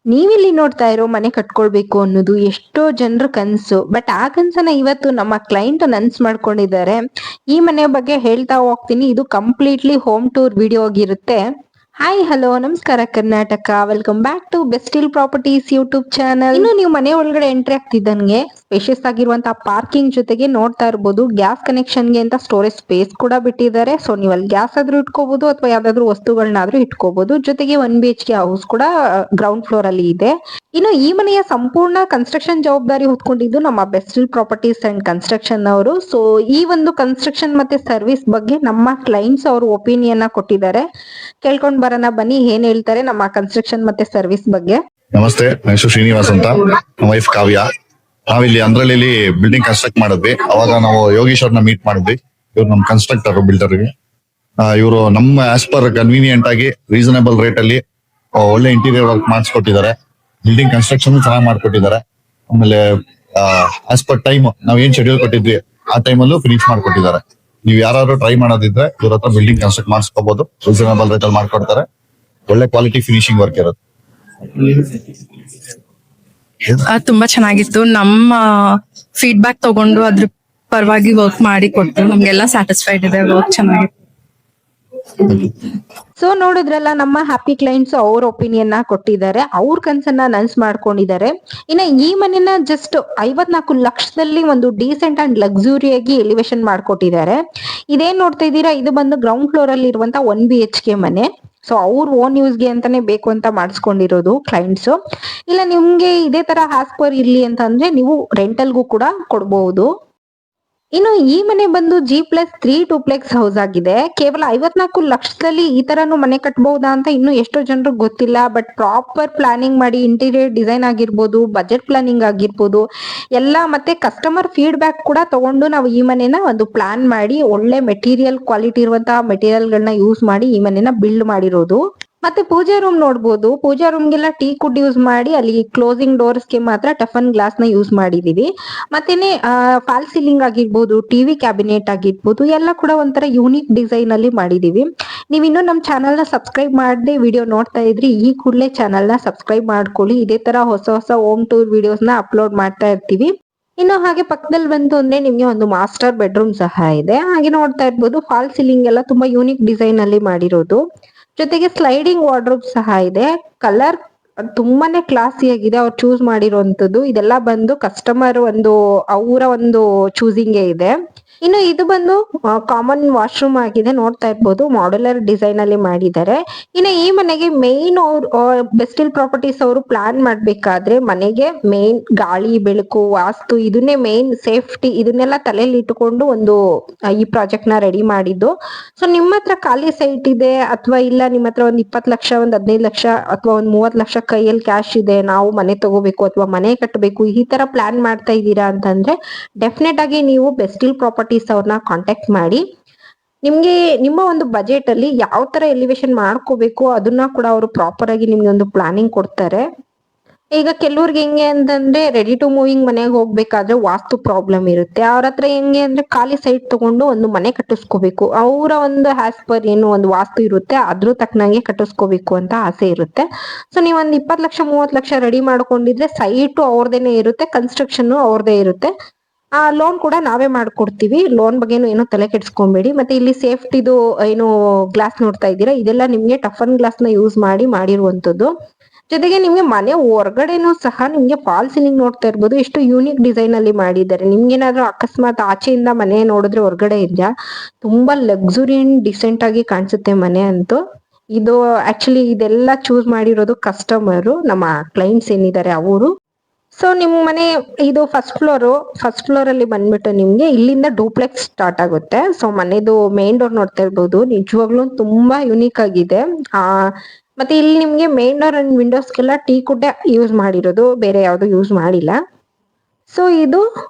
ನೀವಿಲ್ಲಿ ನೋಡ್ತಾ ಇರೋ ಮನೆ ಕಟ್ಕೊಳ್ಬೇಕು ಅನ್ನೋದು ಎಷ್ಟೋ ಜನರ ಕನ್ಸು. ಬಟ್ ಆ ಕನ್ಸನ್ನ ಇವತ್ತು ನಮ್ಮ ಕ್ಲೈಂಟ್ ನನ್ಸ್ ಮಾಡ್ಕೊಂಡಿದ್ದಾರೆ. ಈ ಮನೆ ಬಗ್ಗೆ ಹೇಳ್ತಾ ಹೋಗ್ತೀನಿ. ಇದು ಕಂಪ್ಲೀಟ್ಲಿ ಹೋಮ್ ಟೂರ್ ವಿಡಿಯೋ ಆಗಿರುತ್ತೆ. ಹಾಯ್ ಹಲೋ ನಮಸ್ಕಾರ Karnataka, welcome back to Bestil properties YouTube channel. ಇನ್ನು ನೀವು ಮನೆ ಒಳಗಡೆ ಎಂಟ್ರಿ ಆಗ್ತಿದ್ದಂಗೆ ಸ್ಪೇಷಿಯಸ್ ಆಗಿರುವಂತಹ ಪಾರ್ಕಿಂಗ್ ಜೊತೆಗೆ ನೋಡ್ತಾ ಇರಬಹುದು ಗ್ಯಾಸ್ ಕನೆಕ್ಷನ್ಗೆ ಅಂತ ಸ್ಟೋರೇಜ್ ಸ್ಪೇಸ್ ಕೂಡ ಬಿಟ್ಟಿದ್ದಾರೆ. ಸೊ ನೀವು ಅಲ್ಲಿ ಗ್ಯಾಸ್ ಆದ್ರೂ ಇಟ್ಕೋಬಹುದು ಅಥವಾ ಯಾವ್ದಾದ್ರು ವಸ್ತುಗಳನ್ನಾದ್ರೂ ಇಟ್ಕೋಬಹುದು. ಜೊತೆಗೆ 1 BHK ಹೌಸ್ ಕೂಡ ಗ್ರೌಂಡ್ ಫ್ಲೋರ್ ಅಲ್ಲಿ ಇದೆ. ಇನ್ನು ಈ ಮನೆಯ ಸಂಪೂರ್ಣ ಕನ್ಸ್ಟ್ರಕ್ಷನ್ ಜವಾಬ್ದಾರಿ ಹೊತ್ಕೊಂಡಿದ್ದು ನಮ್ಮ ಬೆಸ್ಟಿಲ್ ಪ್ರಾಪರ್ಟೀಸ್ ಅಂಡ್ ಕನ್ಸ್ಟ್ರಕ್ಷನ್ ಅವರು. ಸೊ ಈ ಒಂದು ಕನ್ಸ್ಟ್ರಕ್ಷನ್ ಮತ್ತೆ ಸರ್ವಿಸ್ ಬಗ್ಗೆ ನಮ್ಮ ಕ್ಲೈಂಟ್ಸ್ ಅವರು ಒಪಿನಿಯನ್ ಕೊಟ್ಟಿದ್ದಾರೆ. ಕೇಳ್ಕೊಂಡ್ ಬರೋಣ ಬನ್ನಿ, ಏನ್ ಹೇಳ್ತಾರೆ ನಮ್ಮ ಕನ್ಸ್ಟ್ರಕ್ಷನ್ ಮತ್ತೆ ಸರ್ವಿಸ್ ಬಗ್ಗೆ. ನಮಸ್ತೆ, ನನ್ನ ಹೆಸರು ಶ್ರೀನಿವಾಸ್ ಅಂತ. ನಮ್ಮ ವೈಫ್ ಕಾವ್ಯ. ನಾವಿಲ್ಲಿ ಅಂದ್ರಳ್ಳಿಲಿ ಬಿಲ್ಡಿಂಗ್ ಕನ್ಸ್ಟ್ರಕ್ಟ್ ಮಾಡಿದ್ವಿ. ಅವಾಗ ನಾವು ಯೋಗೀಶ್ ಅವ್ರನ್ನ ಮೀಟ್ ಮಾಡಿದ್ವಿ. ಇವ್ರು ನಮ್ ಕನ್ಸ್ಟ್ರಕ್ಟರ್ ಬಿಲ್ಡರ್ಗೆ. ಇವರು ನಮ್ಮ ಆಸ್ ಪರ್ ಕನ್ವೀನಿಯಂಟ್ ಆಗಿ ರೀಸನಬಲ್ ರೇಟ್ ಅಲ್ಲಿ ಒಳ್ಳೆ ಇಂಟೀರಿಯರ್ ವರ್ಕ್ ಮಾಡಿಸ್ಕೊಟ್ಟಿದ್ದಾರೆ. ಬಿಲ್ಡಿಂಗ್ ಕನ್ಸ್ಟ್ರಕ್ಷನ್ ಚೆನ್ನಾಗಿ ಮಾಡ್ಕೊಟ್ಟಿದ್ದಾರೆ. ಆಮೇಲೆ ಆಸ್ ಪರ್ ಟೈಮ್ ನಾವ್ ಏನ್ ಶೆಡ್ಯೂಲ್ ಕೊಟ್ಟಿದ್ವಿ ಆ ಟೈಮಲ್ಲೂ ಫಿನಿಶ್ ಮಾಡ್ಕೊಟ್ಟಿದ್ದಾರೆ. ನೀವ್ ಯಾರು ಟ್ರೈ ಮಾಡೋದಿದ್ರೆ ಇವ್ರ ಹತ್ರ ಬಿಲ್ಡಿಂಗ್ ಕನ್ಸ್ಟ್ರಕ್ಟ್ ಮಾಡಿಸ್ಕೋಬಹುದು. ರೀಸನಬಲ್ ರೇಟ್ ಅಲ್ಲಿ ಮಾಡ್ಕೊಡ್ತಾರೆ. ಒಳ್ಳೆ ಕ್ವಾಲಿಟಿ ಫಿನಿಶಿಂಗ್ ವರ್ಕ್ ಇರುತ್ತೆ. ತುಂಬಾ ಚೆನ್ನಾಗಿತ್ತು. ನಮ್ಮ ಫೀಡ್ಬ್ಯಾಕ್ ತಗೊಂಡು ಅದ್ರ ಪರವಾಗಿ ವರ್ಕ್ ಮಾಡಿ ಕೊಟ್ಟು ನಮ್ಗೆಲ್ಲ ಸ್ಯಾಟಿಸ್ಫೈಡ್ ಇದೆ. ವರ್ಕ್ ಚೆನ್ನಾಗಿತ್ತು. ಸೊ ನೋಡಿದ್ರಲ್ಲ, ನಮ್ಮ ಹ್ಯಾಪಿ ಕ್ಲೈಂಟ್ಸ್ ಅವ್ರ ಒಪಿನಿಯನ್ ಕೊಟ್ಟಿದ್ದಾರೆ, ಅವ್ರ ಕನ್ಸನ್ನ ನನ್ಸ್ ಮಾಡ್ಕೊಂಡಿದ್ದಾರೆ. ಇನ್ನ ಈ ಮನೆನ ಜಸ್ಟ್ 54 ಲಕ್ಷದಲ್ಲಿ ಒಂದು ಡೀಸೆಂಟ್ ಅಂಡ್ ಲಕ್ಸುರಿಯಾಗಿ ಎಲಿವೇಶನ್ ಮಾಡ್ಕೊಟ್ಟಿದ್ದಾರೆ. ಇದೇನ್ ನೋಡ್ತಾ ಇದ್ದೀರಾ, ಇದು ಬಂದು ಗ್ರೌಂಡ್ ಫ್ಲೋರ್ ಅಲ್ಲಿ ಇರುವಂತ 1 BHK ಮನೆ. ಸೊ ಅವ್ರ ಓನ್ ಯೂಸ್ಗೆ ಅಂತಾನೆ ಬೇಕು ಅಂತ ಮಾಡಿಸ್ಕೊಂಡಿರೋದು ಕ್ಲೈಂಟ್ಸ್. ಇಲ್ಲ ನಿಮ್ಗೆ ಇದೇ ತರ ಆಸ್ ಪರ್ ಇರ್ಲಿ ಅಂತ ಅಂದ್ರೆ ನೀವು ರೆಂಟಲ್ಗೂ ಕೂಡ ಕೊಡ್ಬಹುದು. ಇನ್ನು ಈ ಮನೆ ಬಂದು G+3 ಡೂಪ್ಲೆಕ್ಸ್ ಹೌಸ್ ಆಗಿದೆ. ಕೇವಲ 54 ಲಕ್ಷದಲ್ಲಿ ಈ ತರನು ಮನೆ ಕಟ್ಬಹುದಾ ಅಂತ ಇನ್ನು ಎಷ್ಟೋ ಜನರಿಗೆ ಗೊತ್ತಿಲ್ಲ. ಬಟ್ ಪ್ರಾಪರ್ ಪ್ಲಾನಿಂಗ್ ಮಾಡಿ ಇಂಟೀರಿಯರ್ ಡಿಸೈನ್ ಆಗಿರ್ಬೋದು, ಬಜೆಟ್ ಪ್ಲಾನಿಂಗ್ ಆಗಿರ್ಬೋದು ಎಲ್ಲ, ಮತ್ತೆ ಕಸ್ಟಮರ್ ಫೀಡ್ಬ್ಯಾಕ್ ಕೂಡ ತಗೊಂಡು ನಾವು ಈ ಮನೆನ ಒಂದು ಪ್ಲಾನ್ ಮಾಡಿ ಒಳ್ಳೆ ಮೆಟೀರಿಯಲ್ ಕ್ವಾಲಿಟಿ ಇರುವಂತಹ ಮೆಟೀರಿಯಲ್ ಗಳನ್ನ ಯೂಸ್ ಮಾಡಿ ಈ ಮನೆನ ಬಿಲ್ಡ್ ಮಾಡಿರೋದು. ಮತ್ತೆ ಪೂಜಾ ರೂಮ್ ನೋಡ್ಬೋದು. ಪೂಜಾ ರೂಮ್ಗೆಲ್ಲ ಟೀ ಕುಡ್ ಯೂಸ್ ಮಾಡಿ ಅಲ್ಲಿ ಕ್ಲೋಸಿಂಗ್ ಡೋರ್ಸ್ಗೆ ಮಾತ್ರ ಟಫನ್ ಗ್ಲಾಸ್ ನ ಯೂಸ್ ಮಾಡಿದೀವಿ. ಮತ್ತೇನೆ ಫಾಲ್ ಸೀಲಿಂಗ್ ಆಗಿರ್ಬೋದು, ಟಿವಿ ಕ್ಯಾಬಿನೆಟ್ ಆಗಿರ್ಬೋದು ಎಲ್ಲ ಕೂಡ ಒಂಥರ ಯೂನಿಕ್ ಡಿಸೈನ್ ಅಲ್ಲಿ ಮಾಡಿದೀವಿ. ನೀವ್ ಇನ್ನು ನಮ್ಮ ಚಾನಲ್ ನ ಸಬ್ಸ್ಕ್ರೈಬ್ ಮಾಡದೆ ವಿಡಿಯೋ ನೋಡ್ತಾ ಇದ್ರಿ, ಈ ಕೂಡಲೇ ಚಾನಲ್ ನ ಸಬ್ಸ್ಕ್ರೈಬ್ ಮಾಡ್ಕೊಳ್ಳಿ. ಇದೇ ತರ ಹೊಸ ಹೊಸ ಹೋಮ್ ಟೂರ್ ವಿಡಿಯೋಸ್ ನ ಅಪ್ಲೋಡ್ ಮಾಡ್ತಾ ಇರ್ತೀವಿ. ಇನ್ನು ಹಾಗೆ ಪಕ್ಕದಲ್ಲಿ ಬಂತು ಅಂದ್ರೆ ನಿಮ್ಗೆ ಒಂದು ಮಾಸ್ಟರ್ ಬೆಡ್ರೂಮ್ ಸಹ ಇದೆ. ಹಾಗೆ ನೋಡ್ತಾ ಇರ್ಬೋದು ಫಾಲ್ ಸೀಲಿಂಗ್ ಎಲ್ಲ ತುಂಬಾ ಯೂನಿಕ್ ಡಿಸೈನ್ ಅಲ್ಲಿ ಮಾಡಿರೋದು. ಜೊತೆಗೆ ಸ್ಲೈಡಿಂಗ್ ವಾರ್ಡ್ರೋಬ್ ಸಹ ಇದೆ. ಕಲರ್ ತುಂಬಾನೇ ಕ್ಲಾಸಿ ಆಗಿದೆ ಅವ್ರು ಚೂಸ್ ಮಾಡಿರುವಂತದ್ದು. ಇದೆಲ್ಲ ಬಂದು ಕಸ್ಟಮರ್ ಒಂದು ಅವರ ಒಂದು ಚೂಸಿಂಗ್ ಇದೆ. ಇನ್ನು ಇದು ಬಂದು ಕಾಮನ್ ವಾಶ್ರೂಮ್ ಆಗಿದೆ. ನೋಡ್ತಾ ಇರ್ಬೋದು ಮಾಡ್ಯುಲರ್ ಡಿಸೈನ್ ಅಲ್ಲಿ ಮಾಡಿದ್ದಾರೆ. ಇನ್ನು ಈ ಮನೆಗೆ ಮೇನ್ ಬೆಸ್ಟಿಲ್ ಪ್ರಾಪರ್ಟೀಸ್ ಅವರು ಪ್ಲಾನ್ ಮಾಡ್ಬೇಕಾದ್ರೆ ಮನೆಗೆ ಮೇನ್ ಗಾಳಿ, ಬೆಳಕು, ವಾಸ್ತು ಇದನ್ನೇ ಮೇನ್ ಸೇಫ್ಟಿ ಇದನ್ನೆಲ್ಲ ತಲೆಯಲ್ಲಿ ಇಟ್ಟುಕೊಂಡು ಒಂದು ಈ ಪ್ರಾಜೆಕ್ಟ್ ನ ರೆಡಿ ಮಾಡಿದ್ದು. ಸೊ ನಿಮ್ಮ ಹತ್ರ ಖಾಲಿ ಸೈಟ್ ಇದೆ ಅಥವಾ ಇಲ್ಲ ನಿಮ್ಮ ಹತ್ರ ಒಂದ್ 20 ಲಕ್ಷ, ಒಂದ್ 15 ಲಕ್ಷ ಅಥವಾ ಒಂದ್ 30 ಲಕ್ಷ ಕೈಯಲ್ಲಿ ಕ್ಯಾಶ್ ಇದೆ, ನಾವು ಮನೆ ತಗೋಬೇಕು ಅಥವಾ ಮನೆ ಕಟ್ಟಬೇಕು, ಈ ತರ ಪ್ಲಾನ್ ಮಾಡ್ತಾ ಇದ್ದೀರಾ ಅಂತಂದ್ರೆ ಡೆಫಿನೆಟ್ ಆಗಿ ನೀವು ಬೆಸ್ಟಿಲ್ ಪ್ರಾಪರ್ಟೀಸ್ ಅವ್ರನ್ನ ಕಾಂಟ್ಯಾಕ್ಟ್ ಮಾಡಿ. ನಿಮ್ಗೆ ನಿಮ್ಮ ಒಂದು ಬಜೆಟ್ ಅಲ್ಲಿ ಯಾವ ತರ ಎಲಿವೇಶನ್ ಮಾಡ್ಕೋಬೇಕು ಅದನ್ನ ಕೂಡ ಅವರು ಪ್ರಾಪರ್ ಆಗಿ ನಿಮ್ಗೆ ಒಂದು ಪ್ಲಾನಿಂಗ್ ಕೊಡ್ತಾರೆ. ಈಗ ಕೆಲವ್ರಿಗೆ ಹೆಂಗೆ ಅಂತಂದ್ರೆ ರೆಡಿ ಟು ಮೂವಿಂಗ್ ಮನೆಗೆ ಹೋಗ್ಬೇಕಾದ್ರೆ ವಾಸ್ತು ಪ್ರಾಬ್ಲಮ್ ಇರುತ್ತೆ. ಅವ್ರ ಹತ್ರ ಹೆಂಗೆ ಅಂದ್ರೆ ಖಾಲಿ ಸೈಟ್ ತಗೊಂಡು ಒಂದು ಮನೆ ಕಟ್ಟಿಸ್ಕೋಬೇಕು, ಅವರ ಒಂದು ಆಸ್ ಪರ್ ಏನು ಒಂದು ವಾಸ್ತು ಇರುತ್ತೆ ಅದ್ರ ತಕ್ಕನಂಗೆ ಕಟ್ಟಿಸ್ಕೋಬೇಕು ಅಂತ ಆಸೆ ಇರುತ್ತೆ. ಸೊ ನೀವ್ ಒಂದ್ 20 ಲಕ್ಷ 30 ಲಕ್ಷ ರೆಡಿ ಮಾಡ್ಕೊಂಡಿದ್ರೆ ಸೈಟು ಅವ್ರದೇನೆ ಇರುತ್ತೆ, ಕನ್ಸ್ಟ್ರಕ್ಷನ್ ಅವ್ರದೇ ಇರುತ್ತೆ. ಆ ಲೋನ್ ಕೂಡ ನಾವೇ ಮಾಡ್ಕೊಡ್ತೀವಿ. ಲೋನ್ ಬಗ್ಗೆನು ಏನೋ ತಲೆ ಕೆಡಿಸ್ಕೊಂಬೇಡಿ. ಮತ್ತೆ ಇಲ್ಲಿ ಸೇಫ್ಟಿದು ಏನು ಗ್ಲಾಸ್ ನೋಡ್ತಾ ಇದ್ದೀರಾ, ಇದೆಲ್ಲ ನಿಮ್ಗೆ ಟಫನ್ ಗ್ಲಾಸ್ ನ ಯೂಸ್ ಮಾಡಿ ಮಾಡಿರುವಂತದ್ದು. ಜೊತೆಗೆ ನಿಮ್ಗೆ ಮನೆ ಹೊರಗಡೆನೂ ಸಹ ನಿಮ್ಗೆ ಫಾಲ್ ಸೀಲಿಂಗ್ ನೋಡ್ತಾ ಇರ್ಬೋದು, ಎಷ್ಟು ಯೂನಿಕ್ ಡಿಸೈನ್ ಅಲ್ಲಿ ಮಾಡಿದ್ದಾರೆ. ನಿಮ್ಗೇನಾದ್ರೂ ಅಕಸ್ಮಾತ್ ಆಚೆಯಿಂದ ಮನೆ ನೋಡಿದ್ರೆ ಹೊರಗಡೆ ಇದೆಯಾ ತುಂಬಾ ಲಕ್ಸುರಿ ಅಂಡ್ ಡಿಸೆಂಟ್ ಆಗಿ ಕಾಣಿಸುತ್ತೆ ಮನೆ ಅಂತೂ. ಇದು ಆಕ್ಚುಲಿ ಇದೆಲ್ಲ ಚೂಸ್ ಮಾಡಿರೋದು ಕಸ್ಟಮರು, ನಮ್ಮ ಕ್ಲೈಂಟ್ಸ್ ಏನಿದ್ದಾರೆ ಅವರು. ಸೊ ನಿಮ್ ಮನೆ ಇದು ಫಸ್ಟ್ ಫ್ಲೋರ್ ಅಲ್ಲಿ ಬಂದ್ಬಿಟ್ಟು ನಿಮ್ಗೆ ಇಲ್ಲಿಂದ ಡೂಪ್ಲೆಕ್ಸ್ ಸ್ಟಾರ್ಟ್ ಆಗುತ್ತೆ. ಸೊ ಮನೆದು ಮೇನ್ ಡೋರ್ ನೋಡ್ತಾ ಇರ್ಬೋದು, ನಿಜವಾಗ್ಲೂ ತುಂಬಾ ಯುನೀಕ್ ಆಗಿದೆ. ಮತ್ತೆ ಇಲ್ಲಿ ನಿಮ್ಗೆ ಮೇನ್ ಡೋರ್ ಅಂಡ್ ವಿಂಡೋಸ್ಗೆಲ್ಲ ಟೀ ಕುಡ್ಡೆ ಯೂಸ್ ಮಾಡಿರೋದು, ಬೇರೆ ಯಾವ್ದು ಯೂಸ್ ಮಾಡಿಲ್ಲ. ಸೊ ಇದು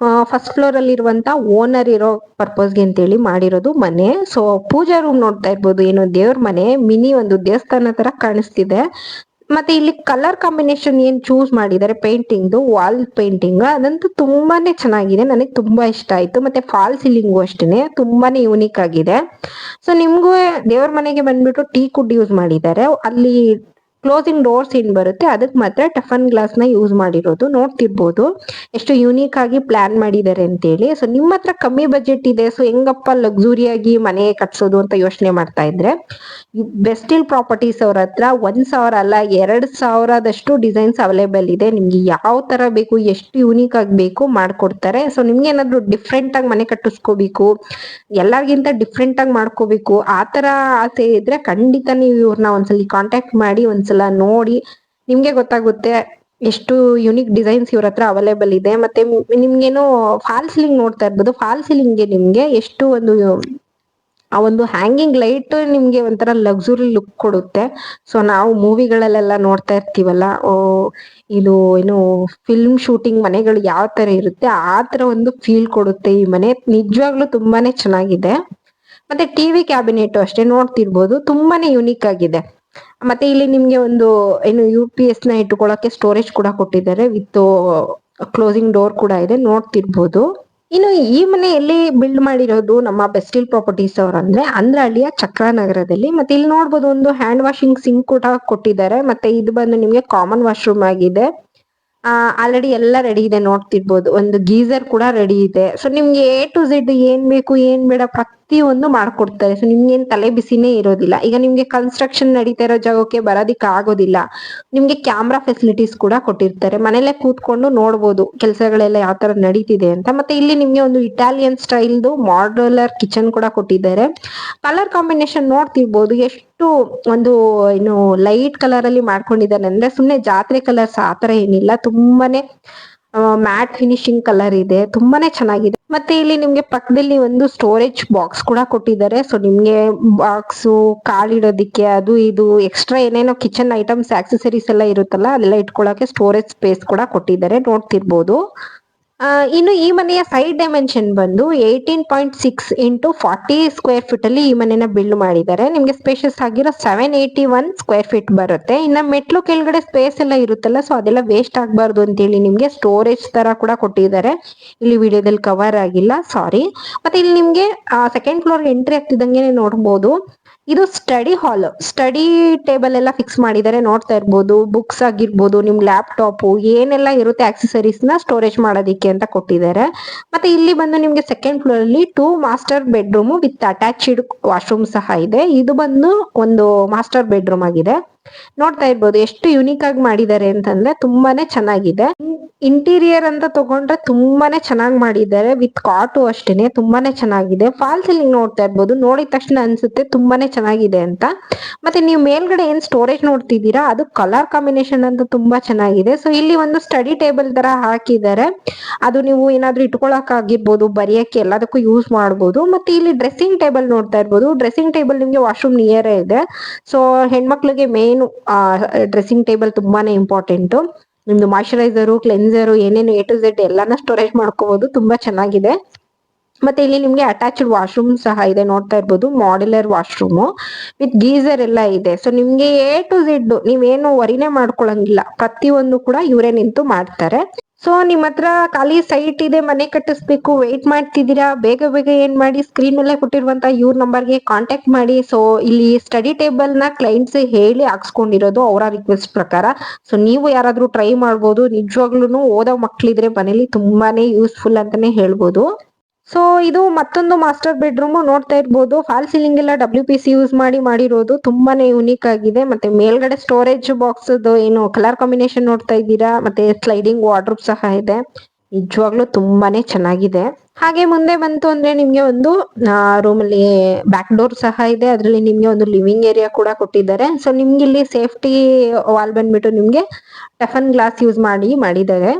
ಫಸ್ಟ್ ಫ್ಲೋರ್ ಅಲ್ಲಿ ಇರುವಂತ ಓನರ್ ಇರೋ ಪರ್ಪಸ್ಗೆ ಅಂತೇಳಿ ಮಾಡಿರೋದು ಮನೆ. ಸೊ ಪೂಜಾ ರೂಮ್ ನೋಡ್ತಾ ಇರ್ಬೋದು, ಏನು ದೇವ್ರ ಮನೆ ಮಿನಿ ಒಂದು ದೇವಸ್ಥಾನ ತರ ಕಾಣಿಸ್ತಿದೆ. ಮತ್ತೆ ಇಲ್ಲಿ ಕಲರ್ ಕಾಂಬಿನೇಷನ್ ಏನ್ ಚೂಸ್ ಮಾಡಿದ್ದಾರೆ ಪೇಂಟಿಂಗ್ ವಾಲ್ ಪೇಂಟಿಂಗ್ ಅದಂತೂ ತುಂಬಾನೇ ಚೆನ್ನಾಗಿದೆ, ನನಗೆ ತುಂಬಾ ಇಷ್ಟ ಆಯ್ತು. ಮತ್ತೆ ಫಾಲ್ ಸೀಲಿಂಗು ಅಷ್ಟೇನೆ ತುಂಬಾನೇ ಯೂನಿಕ್ ಆಗಿದೆ. ಸೊ ನಿಮ್ಗೂ ದೇವ್ರ ಮನೆಗೆ ಬಂದ್ಬಿಟ್ಟು ಟೀ ಕುಡ್ ಯೂಸ್ ಮಾಡಿದ್ದಾರೆ. ಅಲ್ಲಿ ಕ್ಲೋಸಿಂಗ್ ಡೋರ್ಸ್ ಏನ್ ಬರುತ್ತೆ ಅದಕ್ಕೆ ಮಾತ್ರ ಟಫನ್ ಗ್ಲಾಸ್ ನ ಯೂಸ್ ಮಾಡಿರೋದು. ನೋಡ್ತಿರ್ಬೋದು ಎಷ್ಟು ಯೂನಿಕ್ ಆಗಿ ಪ್ಲಾನ್ ಮಾಡಿದ್ದಾರೆ ಅಂತೇಳಿ. ಸೊ ನಿಮ್ಮ ಹತ್ರ ಕಮ್ಮಿ ಬಜೆಟ್ ಇದೆ, ಸೊ ಹೆಂಗಪ್ಪ ಲಕ್ಸುರಿಯಾಗಿ ಮನೆ ಕಟ್ಸೋದು ಅಂತ ಯೋಚನೆ ಮಾಡ್ತಾ ಇದ್ರೆ, ಬೆಸ್ಟಿಲ್ ಪ್ರಾಪರ್ಟೀಸ್ ಅವ್ರ ಹತ್ರ 1,000 ಅಲ್ಲ 2,000ದಷ್ಟು ಡಿಸೈನ್ಸ್ ಅವೈಲೇಬಲ್ ಇದೆ. ನಿಮ್ಗೆ ಯಾವ ತರ ಬೇಕು, ಎಷ್ಟು ಯೂನಿಕ್ ಆಗಿ ಬೇಕು ಮಾಡ್ಕೊಡ್ತಾರೆ. ಸೊ ನಿಮ್ಗೆ ಏನಾದ್ರು ಡಿಫ್ರೆಂಟ್ ಆಗಿ ಮನೆ ಕಟ್ಟಿಸ್ಕೋಬೇಕು, ಎಲ್ಲರಿಗಿಂತ ಡಿಫ್ರೆಂಟ್ ಆಗಿ ಮಾಡ್ಕೋಬೇಕು ಆ ತರ ಆಸೆ ಇದ್ರೆ ಖಂಡಿತ ನೀವು ಇವ್ರನ್ನ ಒಂದ್ಸಲಿ ಕಾಂಟ್ಯಾಕ್ಟ್ ಮಾಡಿ ಒಂದ್ಸಲ ನೋಡಿ, ನಿಮ್ಗೆ ಗೊತ್ತಾಗುತ್ತೆ ಎಷ್ಟು ಯುನಿಕ್ ಡಿಸೈನ್ಸ್ ಇವ್ರ ಹತ್ರ ಅವೈಲೇಬಲ್ ಇದೆ. ಮತ್ತೆ ನಿಮ್ಗೇನೋ ಫಾಲ್ ಸೀಲಿಂಗ್ ನೋಡ್ತಾ ಇರ್ಬೋದು, ಫಾಲ್ ಸೀಲಿಂಗ್ಗೆ ನಿಮ್ಗೆ ಎಷ್ಟು ಆ ಒಂದು ಹ್ಯಾಂಗಿಂಗ್ ಲೈಟ್ ನಿಮ್ಗೆ ಒಂಥರ ಲಕ್ಸುರಿ ಲುಕ್ ಕೊಡುತ್ತೆ. ಸೊ ನಾವು ಮೂವಿಗಳಲ್ಲೆಲ್ಲ ನೋಡ್ತಾ ಇರ್ತೀವಲ್ಲ, ಇದು ಏನು ಫಿಲ್ಮ್ ಶೂಟಿಂಗ್ ಮನೆಗಳು ಯಾವ ತರ ಇರುತ್ತೆ ಆ ತರ ಒಂದು ಫೀಲ್ ಕೊಡುತ್ತೆ ಈ ಮನೆ. ನಿಜವಾಗ್ಲೂ ತುಂಬಾನೇ ಚೆನ್ನಾಗಿದೆ. ಮತ್ತೆ ಟಿವಿ ಕ್ಯಾಬಿನೆಟ್ ಅಷ್ಟೇ ನೋಡ್ತಿರ್ಬೋದು, ತುಂಬಾನೇ ಯುನಿಕ್ ಆಗಿದೆ. ಮತ್ತೆ ಇಲ್ಲಿ ನಿಮ್ಗೆ ಒಂದು ಏನು UPS ನ ಇಟ್ಕೊಳ್ಳೋಕೆ ಸ್ಟೋರೇಜ್ ಕೂಡ ಕೊಟ್ಟಿದ್ದಾರೆ, ವಿತ್ ಕ್ಲೋಸಿಂಗ್ ಡೋರ್ ಕೂಡ ಇದೆ, ನೋಡ್ತಿರ್ಬೋದು. ಇನ್ನು ಈ ಮನೆ ಎಲ್ಲಿ ಬಿಲ್ಡ್ ಮಾಡಿರೋದು ನಮ್ಮ ಬೆಸ್ಟಿಲ್ ಪ್ರಾಪರ್ಟೀಸ್ ಅವ್ರ ಅಂದ್ರೆ ಅಂದ್ರಹಳ್ಳಿಯ ಚಕ್ರನಗರದಲ್ಲಿ. ಮತ್ತೆ ಇಲ್ಲಿ ನೋಡ್ಬೋದು ಒಂದು ಹ್ಯಾಂಡ್ ವಾಷಿಂಗ್ ಸಿಂಕ್ ಕೂಡ ಕೊಟ್ಟಿದ್ದಾರೆ. ಮತ್ತೆ ಇದು ಬಂದು ನಿಮ್ಗೆ ಕಾಮನ್ ವಾಶ್ರೂಮ್ ಆಗಿದೆ. ಆಲ್ರೆಡಿ ಎಲ್ಲ ರೆಡಿ ಇದೆ, ನೋಡ್ತಿರ್ಬೋದು. ಒಂದು ಗೀಸರ್ ಕೂಡ ರೆಡಿ ಇದೆ. ಸೊ ನಿಮ್ಗೆ A to Z ಏನ್ ಬೇಕು ಏನ್ ಬೇಡ ಪ್ರತಿಯೊಂದು ಮಾಡ್ಕೊಡ್ತಾರೆ. ಸೊ ನಿಮ್ಗೇನ್ ತಲೆ ಬಿಸಿನೇ ಇರೋದಿಲ್ಲ. ಈಗ ನಿಮ್ಗೆ ಕನ್ಸ್ಟ್ರಕ್ಷನ್ ನಡೀತಾ ಇರೋ ಜಾಗಕ್ಕೆ ಬರೋದಿಕ್ಕೆ ಆಗೋದಿಲ್ಲ, ನಿಮ್ಗೆ ಕ್ಯಾಮ್ರಾ ಫೆಸಿಲಿಟೀಸ್ ಕೂಡ ಕೊಟ್ಟಿರ್ತಾರೆ. ಮನೇಲೆ ಕೂತ್ಕೊಂಡು ನೋಡ್ಬೋದು ಕೆಲಸಗಳೆಲ್ಲ ಯಾವ ತರ ನಡೀತಿದೆ ಅಂತ. ಮತ್ತೆ ಇಲ್ಲಿ ನಿಮ್ಗೆ ಒಂದು ಇಟಾಲಿಯನ್ ಸ್ಟೈಲ್ದು ಮಾಡ್ಯುಲರ್ ಕಿಚನ್ ಕೂಡ ಕೊಟ್ಟಿದ್ದಾರೆ. ಕಲರ್ ಕಾಂಬಿನೇಷನ್ ನೋಡ್ತಿರ್ಬೋದು, ಎಷ್ಟು ಒಂದು ಏನು ಲೈಟ್ ಕಲರ್ ಅಲ್ಲಿ ಮಾಡ್ಕೊಂಡಿದ್ದಾರೆ ಅಂದ್ರೆ ಸುಮ್ನೆ ಜಾತ್ರೆ ಕಲರ್ಸ್ ಆತರ ಏನಿಲ್ಲ, ತುಂಬಾನೇ ಮ್ಯಾಟ್ ಫಿನಿಶಿಂಗ್ ಕಲರ್ ಇದೆ, ತುಂಬಾನೇ ಚೆನ್ನಾಗಿದೆ. ಮತ್ತೆ ಇಲ್ಲಿ ನಿಮ್ಗೆ ಪಕ್ಕದಲ್ಲಿ ಒಂದು ಸ್ಟೋರೇಜ್ ಬಾಕ್ಸ್ ಕೂಡ ಕೊಟ್ಟಿದ್ದಾರೆ. ಸೊ ನಿಮ್ಗೆ ಬಾಕ್ಸು ಕಾಲಿಡೋದಿಕ್ಕೆ ಅದು ಇದು ಎಕ್ಸ್ಟ್ರಾ ಏನೇನೋ ಕಿಚನ್ ಐಟಮ್ಸ್ ಆಕ್ಸೆಸರೀಸ್ ಎಲ್ಲ ಇರುತ್ತಲ್ಲ ಅದೆಲ್ಲ ಇಟ್ಕೊಳ್ಳೋಕೆ ಸ್ಟೋರೇಜ್ ಸ್ಪೇಸ್ ಕೂಡ ಕೊಟ್ಟಿದ್ದಾರೆ, ನೋಡ್ತಿರ್ಬೋದು. ಇನ್ನು ಈ ಮನೆಯ ಸೈಡ್ ಡೈಮೆನ್ಷನ್ ಬಂದು 18.6 ಇಂಟು 40 ಸ್ಕ್ವೇರ್ ಫೀಟ್ ಅಲ್ಲಿ ಈ ಮನೆನ ಬಿಲ್ಡ್ ಮಾಡಿದ್ದಾರೆ. ನಿಮ್ಗೆ ಸ್ಪೇಷಿಯಸ್ ಆಗಿರೋ 781 ಸ್ಕ್ವೇರ್ ಫೀಟ್ ಬರುತ್ತೆ. ಇನ್ನ ಮೆಟ್ಲು ಕೆಳಗಡೆ ಸ್ಪೇಸ್ ಎಲ್ಲ ಇರುತ್ತಲ್ಲ, ಸೊ ಅದೆಲ್ಲ ವೇಸ್ಟ್ ಆಗ್ಬಾರ್ದು ಅಂತೇಳಿ ನಿಮ್ಗೆ ಸ್ಟೋರೇಜ್ ತರ ಕೂಡ ಕೊಟ್ಟಿದ್ದಾರೆ. ಇಲ್ಲಿ ವಿಡಿಯೋದಲ್ಲಿ ಕವರ್ ಆಗಿಲ್ಲ, ಸಾರಿ. ಮತ್ತೆ ಇಲ್ಲಿ ನಿಮ್ಗೆ ಸೆಕೆಂಡ್ ಫ್ಲೋರ್ ಎಂಟ್ರಿ ಆಗ್ತಿದ್ದಂಗೆ ನೋಡ್ಬೋದು, ಇದು ಸ್ಟಡಿ ಹಾಲ್. ಸ್ಟಡಿ ಟೇಬಲ್ ಎಲ್ಲ ಫಿಕ್ಸ್ ಮಾಡಿದ್ದಾರೆ, ನೋಡ್ತಾ ಇರ್ಬೋದು. ಬುಕ್ಸ್ ಆಗಿರ್ಬೋದು, ನಿಮ್ ಲ್ಯಾಪ್ಟಾಪ್ ಏನೆಲ್ಲ ಇರುತ್ತೆ ಆಕ್ಸೆಸರೀಸ್ ನ ಸ್ಟೋರೇಜ್ ಮಾಡೋದಿಕ್ಕೆ ಅಂತ ಕೊಟ್ಟಿದ್ದಾರೆ. ಮತ್ತೆ ಇಲ್ಲಿ ಬಂದು ನಿಮ್ಗೆ ಸೆಕೆಂಡ್ ಫ್ಲೋರ್ ಅಲ್ಲಿ 2 master bedroom with attached washroom ಸಹ ಇದೆ. ಇದು ಬಂದು ಒಂದು ಮಾಸ್ಟರ್ ಬೆಡ್ರೂಮ್ ಆಗಿದೆ. ನೋಡ್ತಾ ಇರ್ಬೋದು ಎಷ್ಟು ಯುನಿಕ್ ಆಗಿ ಮಾಡಿದ್ದಾರೆ ಅಂತಂದ್ರೆ ತುಂಬಾನೇ ಚೆನ್ನಾಗಿದೆ. ಇಂಟೀರಿಯರ್ ಅಂತ ತಗೊಂಡ್ರೆ ತುಂಬಾನೇ ಚೆನ್ನಾಗಿ ಮಾಡಿದ್ದಾರೆ, ವಿತ್ ಕಾಟು ಅಷ್ಟೇನೆ ತುಂಬಾನೇ ಚೆನ್ನಾಗಿದೆ. ಫಾಲ್ ಸೀಲಿಂಗ್ ನೋಡ್ತಾ ಇರ್ಬೋದು, ನೋಡಿದ ತಕ್ಷಣ ಅನ್ಸುತ್ತೆ ತುಂಬಾನೇ ಚೆನ್ನಾಗಿದೆ ಅಂತ. ಮತ್ತೆ ನೀವು ಮೇಲ್ಗಡೆ ಏನ್ ಸ್ಟೋರೇಜ್ ನೋಡ್ತಿದ್ದೀರಾ ಅದು ಕಲರ್ ಕಾಂಬಿನೇಷನ್ ಅಂತ ತುಂಬಾ ಚೆನ್ನಾಗಿದೆ. ಸೊ ಇಲ್ಲಿ ಒಂದು ಸ್ಟಡಿ ಟೇಬಲ್ ತರ ಹಾಕಿದ್ದಾರೆ, ಅದು ನೀವು ಏನಾದ್ರೂ ಇಟ್ಕೊಳಕ್ ಆಗಿರ್ಬೋದು, ಬರೆಯಕ್ಕೆ ಎಲ್ಲದಕ್ಕೂ ಯೂಸ್ ಮಾಡ್ಬೋದು. ಮತ್ತೆ ಇಲ್ಲಿ ಡ್ರೆಸ್ಸಿಂಗ್ ಟೇಬಲ್ ನೋಡ್ತಾ ಇರ್ಬೋದು, ಡ್ರೆಸ್ಸಿಂಗ್ ಟೇಬಲ್ ನಿಮ್ಗೆ ವಾಶ್ರೂಮ್ ನಿಯರ್ ಇದೆ. ಸೊ ಹೆಣ್ಮಕ್ಳಿಗೆ ಮೇನ್ ಡ್ರೆಸ್ಸಿಂಗ್ ಟೇಬಲ್ ತುಂಬಾನೇ ಇಂಪಾರ್ಟೆಂಟ್. ನಿಮ್ದು ಮಾಯಿಶ್ಚರೈಸರು, ಕ್ಲೆನ್ಸರು, ಏನೇನು A to Z ಎಲ್ಲಾನ ಸ್ಟೋರೇಜ್ ಮಾಡ್ಕೋಬಹುದು, ತುಂಬಾ ಚೆನ್ನಾಗಿದೆ. ಮತ್ತೆ ಇಲ್ಲಿ ನಿಮ್ಗೆ ಅಟ್ಯಾಚ್ಡ್ ವಾಶ್ರೂಮ್ ಸಹ ಇದೆ, ನೋಡ್ತಾ ಇರ್ಬೋದು. ಮಾಡ್ಯುಲರ್ ವಾಶ್ರೂಮ್ ವಿತ್ ಗೀಸರ್ ಎಲ್ಲ ಇದೆ. ಸೊ ನಿಮ್ಗೆ A to Z ನೀವೇನು ವರಿನೇ ಮಾಡ್ಕೊಳಂಗಿಲ್ಲ, ಪ್ರತಿಯೊಂದು ಕೂಡ ಇವರೇ ನಿಂತು ಮಾಡ್ತಾರೆ. ಸೊ ನಿಮ್ ಹತ್ರ ಖಾಲಿ ಸೈಟ್ ಇದೆ, ಮನೆ ಕಟ್ಟಿಸ್ಬೇಕು, ವೇಟ್ ಮಾಡ್ತಿದ್ದೀರಾ, ಬೇಗ ಬೇಗ ಏನ್ ಮಾಡಿ ಸ್ಕ್ರೀನ್ ಮೇಲೆ ಕೊಟ್ಟಿರುವಂತ ಇವ್ರ ನಂಬರ್ಗೆ ಕಾಂಟ್ಯಾಕ್ಟ್ ಮಾಡಿ. ಸೊ ಇಲ್ಲಿ ಸ್ಟಡಿ ಟೇಬಲ್ ನ ಕ್ಲೈಂಟ್ಸ್ ಹೇಳಿ ಹಾಕ್ಸ್ಕೊಂಡಿರೋದು ಅವರ ರಿಕ್ವೆಸ್ಟ್ ಪ್ರಕಾರ. ಸೊ ನೀವು ಯಾರಾದ್ರೂ ಟ್ರೈ ಮಾಡ್ಬೋದು. ನಿಜವಾಗ್ಲೂ ಓದೋ ಮಕ್ಳಿದ್ರೆ ಮನೇಲಿ ತುಂಬಾನೇ ಯೂಸ್ಫುಲ್ ಅಂತಾನೆ ಹೇಳ್ಬೋದು. ಸೊ ಇದು ಮತ್ತೊಂದು ಮಾಸ್ಟರ್ ಬೆಡ್ರೂಮ್ ನೋಡ್ತಾ ಇರ್ಬೋದು. ಫಾಲ್ ಸೀಲಿಂಗ್ ಎಲ್ಲ WPC ಯೂಸ್ ಮಾಡಿರೋದು, ತುಂಬಾನೇ ಯುನಿಕ್ ಆಗಿದೆ. ಮತ್ತೆ ಮೇಲ್ಗಡೆ ಸ್ಟೋರೇಜ್ ಬಾಕ್ಸ್ ಏನು ಕಲರ್ ಕಾಂಬಿನೇಷನ್ ನೋಡ್ತಾ ಇದ್ದೀರಾ. ಮತ್ತೆ ಸ್ಲೈಡಿಂಗ್ ವಾರ್ಡ್ರೋಬ್ ಸಹ ಇದೆ, ನಿಜವಾಗ್ಲೂ ತುಂಬಾನೇ ಚೆನ್ನಾಗಿದೆ. ಹಾಗೆ ಮುಂದೆ ಬಂತು ಅಂದ್ರೆ ನಿಮ್ಗೆ ಒಂದು ರೂಮ್ ಅಲ್ಲಿ ಬ್ಯಾಕ್ ಡೋರ್ ಸಹ ಇದೆ, ಅದ್ರಲ್ಲಿ ನಿಮ್ಗೆ ಒಂದು ಲಿವಿಂಗ್ ಏರಿಯಾ ಕೂಡ ಕೊಟ್ಟಿದ್ದಾರೆ. ಸೊ ನಿಮ್ಗೆ ಇಲ್ಲಿ ಸೇಫ್ಟಿ ವಾಲ್ ಬಂದ್ಬಿಟ್ಟು ನಿಮ್ಗೆ ಟಫನ್ ಗ್ಲಾಸ್ ಯೂಸ್ ಮಾಡಿದ್ದಾರೆ.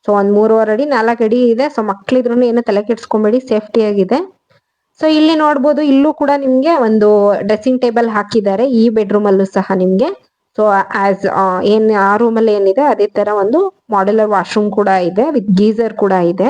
ಸೊ ಒಂದ್ 3.5 ಅಡಿ 4 ಅಡಿ ಇದೆ. ಸೊ ಮಕ್ಳಿದ್ರು ಏನು ತಲೆ ಕೆಡ್ಸ್ಕೊಂಬೇಡಿ, ಸೇಫ್ಟಿ ಆಗಿದೆ. ಸೊ ಇಲ್ಲಿ ನೋಡ್ಬೋದು, ಇಲ್ಲೂ ಕೂಡ ನಿಮ್ಗೆ ಒಂದು ಡ್ರೆಸ್ಸಿಂಗ್ ಟೇಬಲ್ ಹಾಕಿದ್ದಾರೆ ಈ ಬೆಡ್ರೂಮ್ ಅಲ್ಲೂ ಸಹ ನಿಮ್ಗೆ. ಸೊ ಆಸ್ ಏನ್ ಆ ರೂಮ್ ಅಲ್ಲಿ ಏನಿದೆ ಅದೇ ತರ ಒಂದು ಮಾಡ್ಯುಲರ್ ವಾಶ್ರೂಮ್ ಕೂಡ ಇದೆ, ವಿತ್ ಗೀಸರ್ ಕೂಡ ಇದೆ.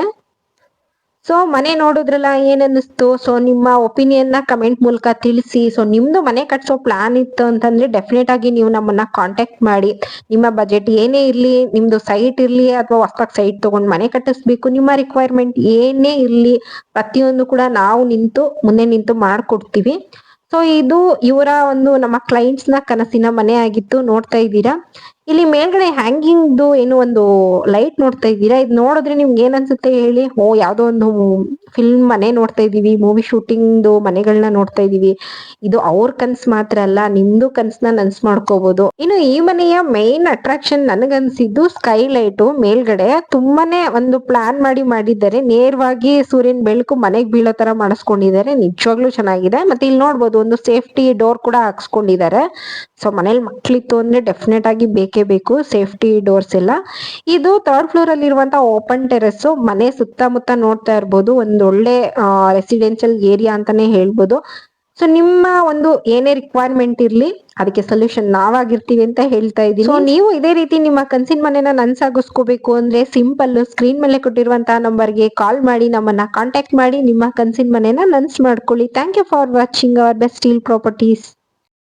ಸೊ ಮನೆ ನೋಡಿದ್ರಲ್ಲ, ಏನ್ ಅನ್ನಿಸ್ತು? ಸೊ ನಿಮ್ಮ ಒಪಿನಿಯನ್ ನ ಕಮೆಂಟ್ ಮೂಲಕ ತಿಳಿಸಿ. ಸೊ ನಿಮ್ದು ಮನೆ ಕಟ್ಸೋ ಪ್ಲಾನ್ ಇತ್ತು ಅಂತಂದ್ರೆ ಡೆಫಿನೆಟ್ ಆಗಿ ನೀವು ನಮ್ಮನ್ನ ಕಾಂಟ್ಯಾಕ್ಟ್ ಮಾಡಿ. ನಿಮ್ಮ ಬಜೆಟ್ ಏನೇ ಇರ್ಲಿ, ನಿಮ್ದು ಸೈಟ್ ಇರ್ಲಿ ಅಥವಾ ಹೊಸದಾಗಿ ಸೈಟ್ ತಗೊಂಡ್ ಮನೆ ಕಟ್ಟಿಸ್ಬೇಕು, ನಿಮ್ಮ ರಿಕ್ವೈರ್ಮೆಂಟ್ ಏನೇ ಇರ್ಲಿ, ಪ್ರತಿಯೊಂದು ಕೂಡ ನಾವು ಮುಂದೆ ನಿಂತು ಮಾಡ್ಕೊಡ್ತೀವಿ. ಸೊ ಇದು ಇವರ ಒಂದು ನಮ್ಮ ಕ್ಲೈಂಟ್ಸ್ ನ ಕನಸಿನ ಮನೆ ಆಗಿತ್ತು. ನೋಡ್ತಾ ಇದ್ದೀರಾ ಇಲ್ಲಿ ಮೇಲ್ಗಡೆ ಹ್ಯಾಂಗಿಂಗ್ ಏನು ಒಂದು ಲೈಟ್ ನೋಡ್ತಾ ಇದ್ದೀರಾ. ಇದು ನೋಡಿದ್ರೆ ನಿಮ್ಗೆ ಏನ್ ಅನ್ಸುತ್ತೆ ಹೇಳಿ? ಓ ಯಾವ್ದೋ ಒಂದು ಫಿಲ್ಮ್ ಮನೆ ನೋಡ್ತಾ ಇದೀವಿ, ಮೂವಿ ಶೂಟಿಂಗ್ ಮನೆಗಳನ್ನ ನೋಡ್ತಾ ಇದೀವಿ. ಇದು ಅವ್ರ ಕನ್ಸ್ ಮಾತ್ರ ಅಲ್ಲ, ನಿಮ್ದು ಕನ್ಸ್ನ ನನ್ಸ್ ಮಾಡ್ಕೋಬಹುದು. ಇನ್ನು ಈ ಮನೆಯ ಮೇನ್ ಅಟ್ರಾಕ್ಷನ್ ನನಗನ್ಸಿದ್ದು ಸ್ಕೈ ಲೈಟ್ ಮೇಲ್ಗಡೆ ತುಂಬಾನೇ ಒಂದು ಪ್ಲಾನ್ ಮಾಡಿದ್ದಾರೆ. ನೇರವಾಗಿ ಸೂರ್ಯನ ಬೆಳಕು ಮನೆಗ್ ಬೀಳೋ ತರ ಮಾಡಿಸ್ಕೊಂಡಿದ್ದಾರೆ. ನಿಜವಾಗ್ಲೂ ಚೆನ್ನಾಗಿದೆ. ಮತ್ತೆ ಇಲ್ಲಿ ನೋಡ್ಬೋದು ಒಂದು ಸೇಫ್ಟಿ ಡೋರ್ ಕೂಡ ಹಾಕ್ಸ್ಕೊಂಡಿದ್ದಾರೆ. ಸೊ ಮನೇಲಿ ಮಕ್ಳಿತ್ತು ಅಂದ್ರೆ ಡೆಫಿನೆಟ್ ಆಗಿ ಬೇಕೇ ಬೇಕು ಸೇಫ್ಟಿ ಡೋರ್ಸ್ ಎಲ್ಲ. ಇದು 3rd ಫ್ಲೋರ್ ಅಲ್ಲಿ ಇರುವಂತಹ ಓಪನ್ ಟೆರೆಸ್. ಮನೆ ಸುತ್ತಮುತ್ತ ನೋಡ್ತಾ ಇರ್ಬೋದು, ಒಂದು ಒಳ್ಳೆ ರೆಸಿಡೆನ್ಷಿಯಲ್ ಏರಿಯಾ ಅಂತಾನೆ ಹೇಳ್ಬೋದು. ಸೊ ನಿಮ್ಮ ಒಂದು ಏನೇ ರಿಕ್ವೈರ್ಮೆಂಟ್ ಇರ್ಲಿ ಅದಕ್ಕೆ ಸೊಲ್ಯೂಷನ್ ನಾವಾಗಿರ್ತೀವಿ ಅಂತ ಹೇಳ್ತಾ ಇದ್ದೀನಿ. ಸೊ ನೀವು ಇದೇ ರೀತಿ ನಿಮ್ಮ ಕನ್ಸಿನ ಮನೆನ ನನ್ಸಾಗಿಸ್ಕೋಬೇಕು ಅಂದ್ರೆ ಸಿಂಪಲ್ ಸ್ಕ್ರೀನ್ ಮೇಲೆ ಕೊಟ್ಟಿರುವಂತಹ ನಂಬರ್ಗೆ ಕಾಲ್ ಮಾಡಿ ನಮ್ಮನ್ನ ಕಾಂಟ್ಯಾಕ್ಟ್ ಮಾಡಿ ನಿಮ್ಮ ಕನ್ಸಿನ ಮನೆನ ನನ್ಸ್ ಮಾಡ್ಕೊಳ್ಳಿ. Thank you for watching our best steel properties.